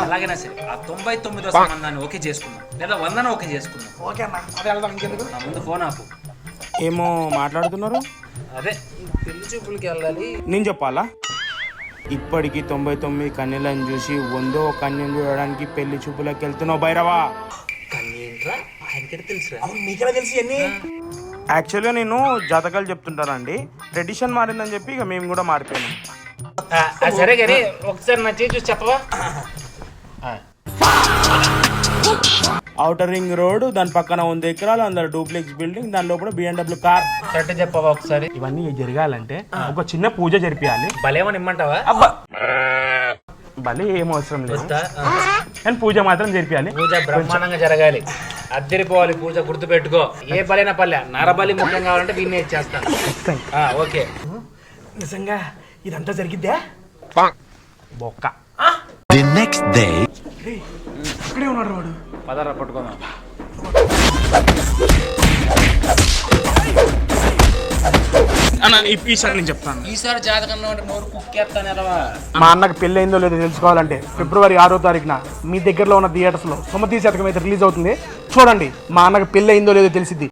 అలాగైనా సరే ఆ 99వ సంబంధాన్ని ఓకే చేసుకుందాం, లేదా 100ని ఓకే చేసుకుందాం. ఓకే అన్న, అదే వెళ్దాం. ఇంకెందుకు నా ముందు ఫోన్ ఆపు. ఏమో మాట్లాడుతున్నారు. అదే పెళ్లి చూపులకి వెళ్ళాలి. నేను చెప్పాలా? ఇప్పటికి 99 కన్యలను చూసి 100వ కన్యను చూడడానికి పెళ్లి చూపులకు వెళ్తున్నావు భైరవా. కన్యేంట్రా ఆయనకి తెలుసురా? అవును, మీకెలా తెలిసి అన్ని? యాక్చువల్గా నేను జాతకాలు చెప్తుంటానండి. ట్రెడిషన్ మారిందని చెప్పి ఇక మేము కూడా మారిపోయాం. సరే కానీ ఒకసారి నా చేసి చూసి చెప్పవా? ఔటర్ రింగ్ రోడ్, దాని పక్కన 100 ఎకరాలు, అందులో డూప్లెక్స్ బిల్డింగ్, దాని లోపల BMW కార్. కరెక్ట్ చెప్పవా ఒకసారి? ఇవన్నీ జరగాలంటే ఒక చిన్న పూజ జరిపియాలి. భలేమని ఇమ్మంటావా? అబ్బా భలే ఏం అవసరం లేదు, కానీ పూజ మాత్రం జరిపియాలి. పూజ బ్రహ్మాండంగా జరగాలి, అద్దరిపోవాలి పూజ. గుర్తు పెట్టుకో, ఏ బలైనా పల్లె నరబలి ముఖ్యం కావాలంటే వీడిని ఇచ్చేస్తాను. ఓకే, నిజంగా ఇదంతా జరిగిద్దా? బొక్క. The next day. ఇక్కడే ఉన్నాడు వాడు. పదరా పట్టుకుందాం. ఈసారి నేను చెప్తాను. ఈసారి జాతకంలో అంటే నోరు కుక్కేస్తాను ఎలవా. మా అన్నకు పెళ్ళి అయిందో లేదో తెలుసుకోవాలంటే ఫిబ్రవరి 6వ తారీఖున మీ దగ్గరలో ఉన్న థియేటర్స్ లో సుమతి శతకం అయితే రిలీజ్ అవుతుంది. చూడండి, మా అన్నకు పెళ్ళి అయిందో లేదో తెలిసిద్ది.